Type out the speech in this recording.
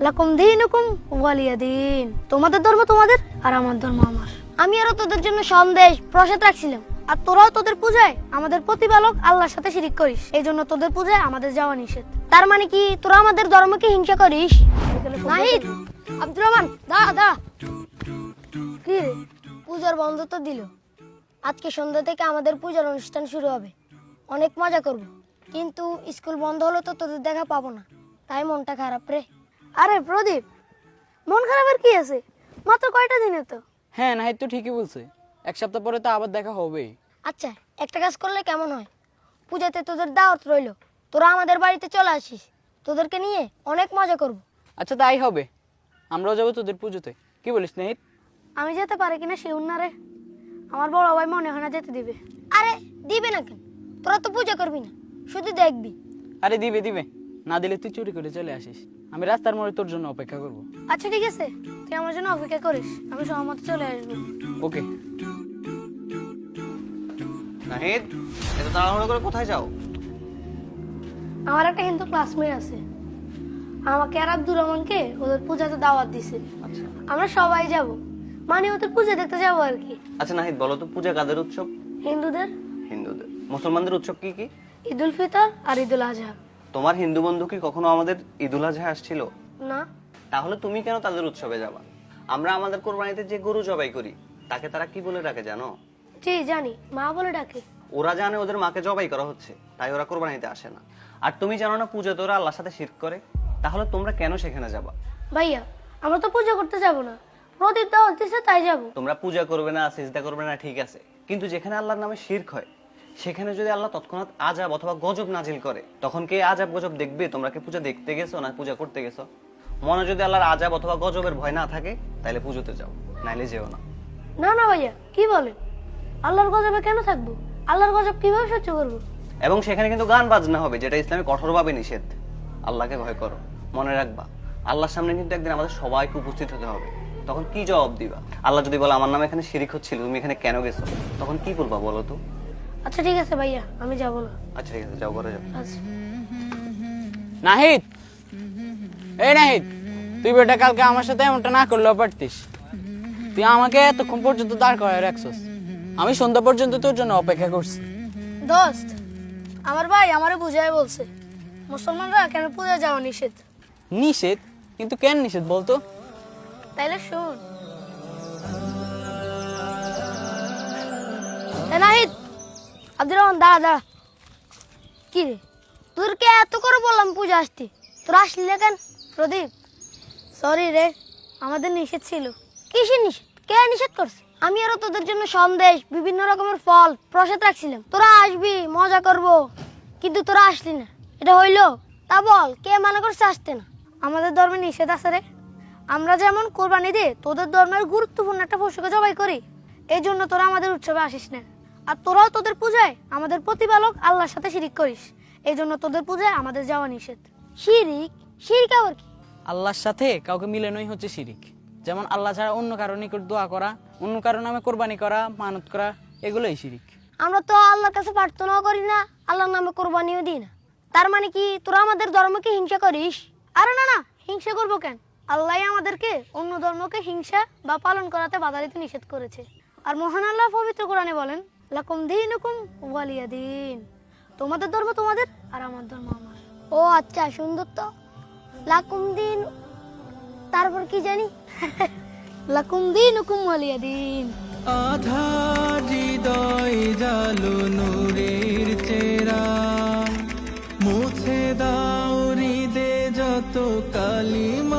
লাকুম দীনুকুম ওয়ালিয়া দিন। তোমাদের ধর্ম তোমাদের আর আমার ধর্ম আমার। আমি আরো তোদের জন্য সন্দেশ প্রসাদ রাখছিলাম, আর তোরাও তোদের পূজায় আমাদের প্রতিপালক আল্লাহর সাথে শিরিক করিস, এই জন্য তোদের পূজায় আমাদের যাওয়া নিষেধ। তার মানে কি তোরা আমাদের ধর্মকে হিংসা করিস? নাহিদ, আব্দুর রহমান, দা দা কি রে, পূজার বন্ধ তো দিল। আজকে সন্ধ্যা থেকে আমাদের পূজার অনুষ্ঠান শুরু হবে, অনেক মজা করব। কিন্তু স্কুল বন্ধ হলে তো তোদের দেখা পাবো না, তাই মনটা খারাপ রে। আরে প্রদীপ, মন খারাপের কি আছে? মাত্র কয়টা দিনে তো। হ্যাঁ, নাহিদ তো ঠিকই বলছে, এক সপ্তাহ পরে তো আবার দেখা হবে। আচ্ছা, একটা কাজ করলে কেমন হয়? পূজাতে তোদের দাওয়াত রইলো, তোরা আমাদের বাড়িতে চলে আসিস, তোদেরকে নিয়ে অনেক মজা করব। আচ্ছা, তাই হবে, আমরাও যাবো তোদের পুজোতে। কি বলিস নাহিদ? আমি যেতে পারি কিনা শিউর না রে, আমার বড় ভাই মনে হয় না যেতে দিবে। আরে দিবে না কেন? তোরা তো পূজা করবি না, শুধু দেখবি। আরে দিবে দিবে, না দিলে তুই চুরি করে চলে আসিস, আমি রাস্তার মোড়ে তোর জন্য অপেক্ষা করব। আচ্ছা ঠিক আছে, তুই আমার জন্য অপেক্ষা করিস, আমি সময় মতো চলে আসবো। ওকে। নাহিদ, এত তাড়াহুড়ো করে কোথায় যাও? আমার একটা হিন্দু ক্লাসমেট আছে, আমাকে আর আব্দুর রহমানকে ওদের পূজাতে দাওয়াত দিছে। আচ্ছা আমরা সবাই যাব, মানে ওদের পূজা দেখতে যাবো আর কি। আচ্ছা নাহিদ, বলো তো পূজা কাদের উৎসব? হিন্দুদের হিন্দুদের। মুসলমানদের উৎসব কি কি? ঈদুল ফিতর আর ঈদুল আজহা। তোমার হিন্দু বন্ধু কি কখনো আমাদের ঈদুল আজহা আসছিল? না। তাহলে তুমি কেন তাদের উৎসবে যাবা? আমরা আমাদের কোরবানিতে যে গরু জবাই করি তাকে তারা কি বলে ডাকে জানো? জি জানি, মা বলে ডাকে। ওরা জানে ওদের মাকে জবাই করা হচ্ছে, তাই ওরা কোরবানিতে আসে না। আর তুমি জানো না পূজাতে ওরা আল্লাহর সাথে শিরক করে? তাহলে তোমরা কেন সেখানে যাবা? ভাইয়া, আমরা তো পূজা করতে যাব না, প্রদীপ দাওয়াত দিছে তাই যাব। তোমরা পূজা করবে না, সিজদা করবে না, ঠিক আছে, কিন্তু যেখানে আল্লাহর নামে শিরক হয় সেখানে যদি আল্লাহ তৎক্ষণাৎ আযাব অথবা গজব নাজিল করে, তখন কে আযাব গজব দেখবে? তোমরা কি পূজা দেখতে গেছো না পূজা করতে গেছো? মনে যদি আল্লাহর আযাব অথবা গজবের ভয় না থাকে তাহলে পুজোতে যাও, নাইলে যেও না। না না ভাইয়া, কি বলেন? আল্লাহর গজবে কেন থাকবো? আল্লাহর গজব কিভাবে সহ্য করবো? এবং সেখানে কিন্তু গান বাজনা হবে, যেটা ইসলামে কঠোরভাবে নিষেধ। আল্লাহকে ভয় করো, মনে রাখবা আল্লাহর সামনে কিন্তু একদিন আমাদের সবাইকে উপস্থিত হতে হবে। তখন কি জবাব দিবা? আল্লাহ যদি বলে আমার নামে এখানে শিরিক হচ্ছিল, তুমি এখানে কেন গেছো, তখন কি বলবা বলো তো? আচ্ছা ঠিক আছে ভাইয়া, আমি যাব না। আচ্ছা ঠিক আছে, যাও, ঘরে যাও। আচ্ছা। নাহিদ, এই নাহিদ, তুই বেটা কালকে আমার সাথে এমনটা না করলেও পারতিস। তুই আমাকে এতক্ষণ পর্যন্ত দাঁড় করায় রাখছস, আমি সন্ধ্যা পর্যন্ত তোর জন্য অপেক্ষা করছি। দোস্ত, আমার ভাই আমারে বুঝায় বলছে মুসলমানরা কেন পূজা যাওয়া নিষেধ। নিষেধ? কিন্তু কেন নিষেধ বলতো? তাইলে শুন। নাহিদ, আব্দুর রহমান, দাদা কি রে, তোরকে এত করে বললাম পূজা আসতে, তোর আসলি না কেন? প্রদীপ, সরি রে, আমাদের নিষেধ ছিল। কিসের নিষেধ? কে নিষেধ করছে? আমি আরো তোদের জন্য সন্দেশ, বিভিন্ন রকমের ফল প্রসাদ রাখছিলাম, তোরা আসবি, মজা করব, কিন্তু তোরা আসলি না, এটা হইলো? তা বল, কে মানা করছে আসতে না? আমাদের ধর্মে নিষেধ আছে রে। আমরা যেমন কোরবানি দিয়ে তোদের ধর্মের গুরুত্বপূর্ণ একটা পশুকে জবাই করি, এই জন্য তোরা আমাদের উৎসবে আসিস না। আর তোরাও তোদের পূজায় আমাদের প্রতিপালক আল্লাহর সাথে শিরিক করিস, এই জন্য তোদের পূজায় আমাদের যাওয়া নিষেধ। শিরিক? শিরিক আবার কি? আল্লাহর সাথে কাউকে মিলানোই হচ্ছে শিরিক। যেমন আল্লাহ ছাড়া অন্য কারো নিকট দোয়া করা, অন্য কারো নামে কোরবানি করা, মানত করা, এগুলোই শিরিক। আমরা তো আল্লাহর কাছে প্রার্থনাও করি না, আল্লাহর নামে কোরবানিও দিই না। তার মানে কি তোরা আমাদের ধর্মকে হিংসা করিস? আরে না না, হিংসা করবো কেন? আল্লাহ আমাদেরকে অন্য ধর্মকে হিংসা বা পালন করাতে বাধা দিতে নিষেধ করেছে। আর মহান আল্লাহ পবিত্র কোরআনে বলেন, লাকুম দীনুকুম ওয়ালিয়া দিন। তোমাদের ধর্ম তোমাদের আর আমার ধর্ম আমার। ও আচ্ছা, সুন্দর তো। লাকুম দিন, তারপর কি জানি? লাকুম দীনুকুম ওয়ালিয়া দিন। আধার হৃদয় জালো নূরের চেরা, মুছে দাও হৃদে যত কালিমা।